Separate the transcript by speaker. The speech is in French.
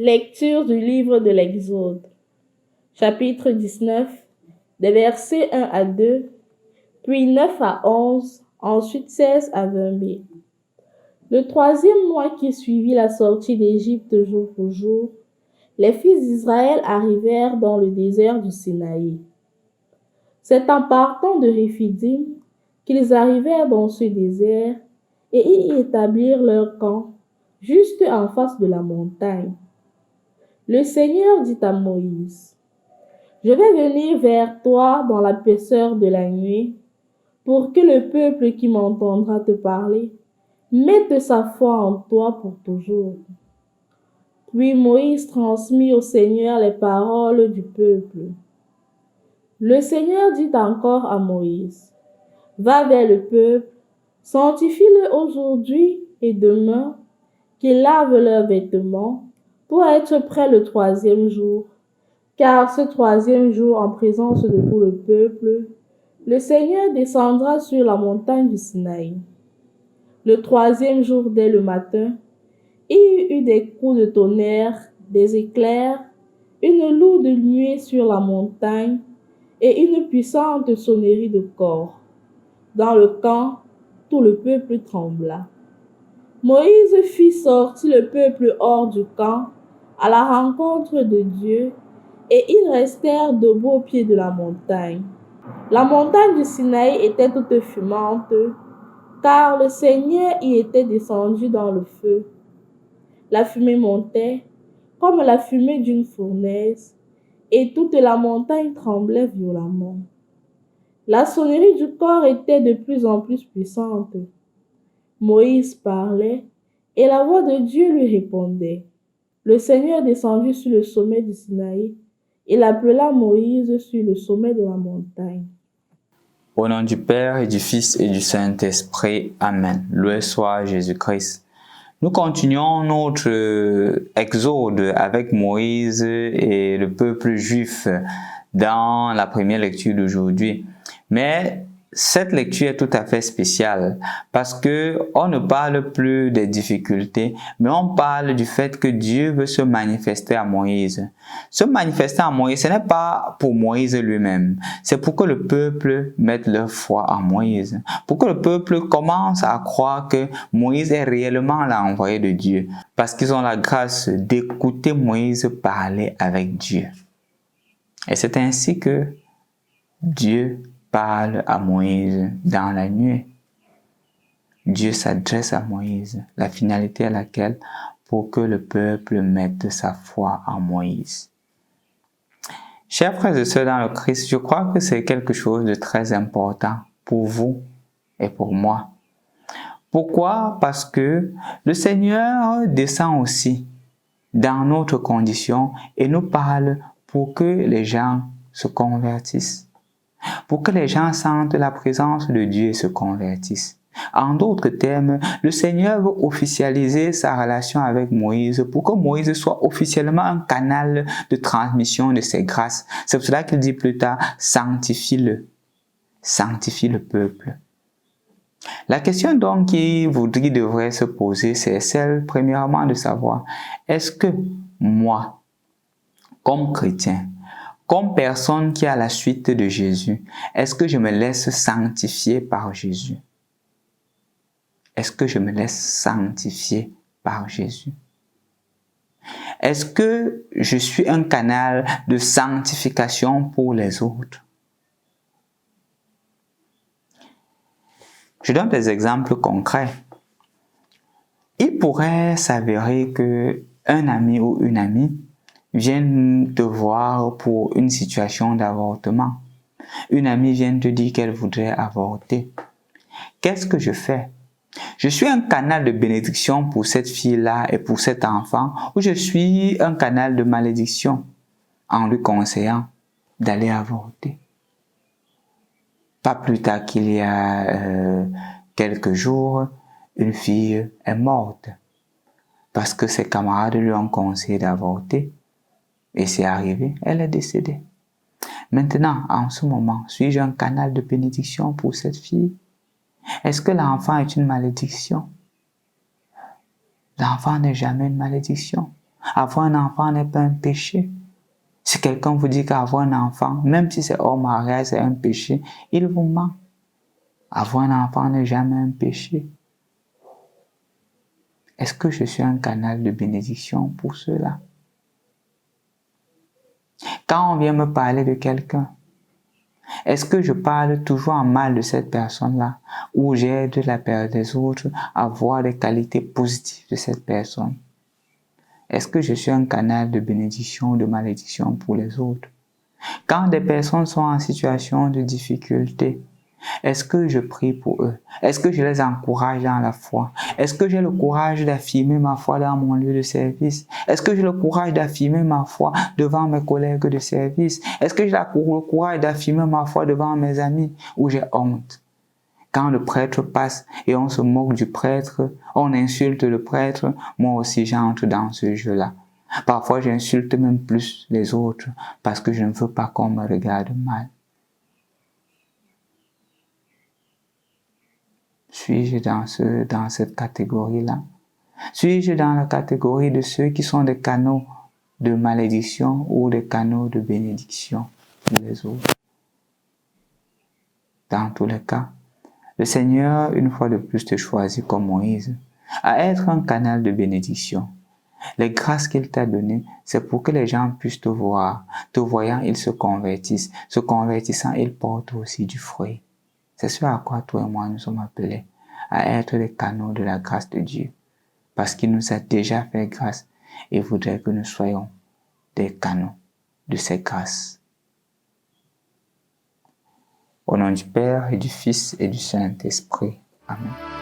Speaker 1: Lecture du livre de l'Exode, chapitre 19, des versets 1 à 2, puis 9 à 11, ensuite 16 à 20b. Le troisième mois qui suivit la sortie d'Égypte jour pour jour, les fils d'Israël arrivèrent dans le désert du Sinaï. C'est en partant de Réphidim qu'ils arrivèrent dans ce désert et y établirent leur camp, juste en face de la montagne. Le Seigneur dit à Moïse: « Je vais venir vers toi dans la pécheur de la nuit, pour que le peuple qui m'entendra te parler mette sa foi en toi pour toujours. » Puis Moïse transmit au Seigneur les paroles du peuple. Le Seigneur dit encore à Moïse: « Va vers le peuple, sanctifie-le aujourd'hui et demain, qu'ils lavent leurs vêtements, pour être prêts le troisième jour, car ce troisième jour, en présence de tout le peuple, le Seigneur descendra sur la montagne du Sinaï. Le troisième jour, dès le matin, il y eut des coups de tonnerre, des éclairs, une lourde nuée sur la montagne et une puissante sonnerie de cor. Dans le camp, tout le peuple trembla. Moïse fit sortir le peuple hors du camp, à la rencontre de Dieu, et ils restèrent debout au pied de la montagne. La montagne du Sinaï était toute fumante, car le Seigneur y était descendu dans le feu. La fumée montait comme la fumée d'une fournaise, et toute la montagne tremblait violemment. La sonnerie du cor était de plus en plus puissante. Moïse parlait, et la voix de Dieu lui répondait. Le Seigneur descendit sur le sommet du Sinaï. Il appela Moïse sur le sommet de la montagne.
Speaker 2: Au nom du Père et du Fils et du Saint-Esprit. Amen. Loué soit Jésus-Christ. Nous continuons notre exode avec Moïse et le peuple juif dans la première lecture d'aujourd'hui. Mais cette lecture est tout à fait spéciale parce que on ne parle plus des difficultés, mais on parle du fait que Dieu veut se manifester à Moïse. Se manifester à Moïse, ce n'est pas pour Moïse lui-même, c'est pour que le peuple mette leur foi en Moïse, pour que le peuple commence à croire que Moïse est réellement l'envoyé de Dieu, parce qu'ils ont la grâce d'écouter Moïse parler avec Dieu. Et c'est ainsi que Dieu parle à Moïse dans la nuit. Dieu s'adresse à Moïse, la finalité à laquelle pour que le peuple mette sa foi en Moïse. Chers frères et sœurs dans le Christ, je crois que c'est quelque chose de très important pour vous et pour moi. Pourquoi? Parce que le Seigneur descend aussi dans notre condition et nous parle pour que les gens se convertissent. Pour que les gens sentent la présence de Dieu et se convertissent. En d'autres termes, le Seigneur veut officialiser sa relation avec Moïse pour que Moïse soit officiellement un canal de transmission de ses grâces. C'est pour cela qu'il dit plus tard, sanctifie-le. Sanctifie le peuple. La question donc qui devrait se poser, c'est celle premièrement de savoir, est-ce que moi, comme chrétien, comme personne qui est à la suite de Jésus, est-ce que je me laisse sanctifier par Jésus? Est-ce que je me laisse sanctifier par Jésus? Est-ce que je suis un canal de sanctification pour les autres? Je donne des exemples concrets. Il pourrait s'avérer que un ami ou une amie viennent te voir pour une situation d'avortement. Une amie vient te dire qu'elle voudrait avorter. Qu'est-ce que je fais? Je suis un canal de bénédiction pour cette fille-là et pour cet enfant, ou je suis un canal de malédiction en lui conseillant d'aller avorter. Pas plus tard qu'il y a quelques jours, une fille est morte parce que ses camarades lui ont conseillé d'avorter. Et c'est arrivé, elle est décédée. Maintenant, en ce moment, suis-je un canal de bénédiction pour cette fille? Est-ce que l'enfant est une malédiction? L'enfant n'est jamais une malédiction. Avoir un enfant n'est pas un péché. Si quelqu'un vous dit qu'avoir un enfant, même si c'est hors mariage, c'est un péché, il vous ment. Avoir un enfant n'est jamais un péché. Est-ce que je suis un canal de bénédiction pour ceux-là? Quand on vient me parler de quelqu'un, est-ce que je parle toujours en mal de cette personne-là ou j'aide les autres à voir les qualités positives de cette personne? Est-ce que je suis un canal de bénédiction ou de malédiction pour les autres? Quand des personnes sont en situation de difficulté, est-ce que je prie pour eux? Est-ce que je les encourage dans la foi? Est-ce que j'ai le courage d'affirmer ma foi dans mon lieu de service? Est-ce que j'ai le courage d'affirmer ma foi devant mes collègues de service? Est-ce que j'ai le courage d'affirmer ma foi devant mes amis ou j'ai honte? Quand le prêtre passe et on se moque du prêtre, on insulte le prêtre, moi aussi j'entre dans ce jeu-là. Parfois j'insulte même plus les autres parce que je ne veux pas qu'on me regarde mal. Suis-je dans cette catégorie-là? Suis-je dans la catégorie de ceux qui sont des canaux de malédiction ou des canaux de bénédiction pour les autres? Dans tous les cas, le Seigneur, une fois de plus, te choisit comme Moïse, à être un canal de bénédiction. Les grâces qu'il t'a données, c'est pour que les gens puissent te voir. Te voyant, ils se convertissent. Se convertissant, ils portent aussi du fruit. C'est ce à quoi toi et moi nous sommes appelés, à être les canaux de la grâce de Dieu, parce qu'il nous a déjà fait grâce et voudrait que nous soyons des canaux de ces grâces. Au nom du Père et du Fils et du Saint-Esprit. Amen.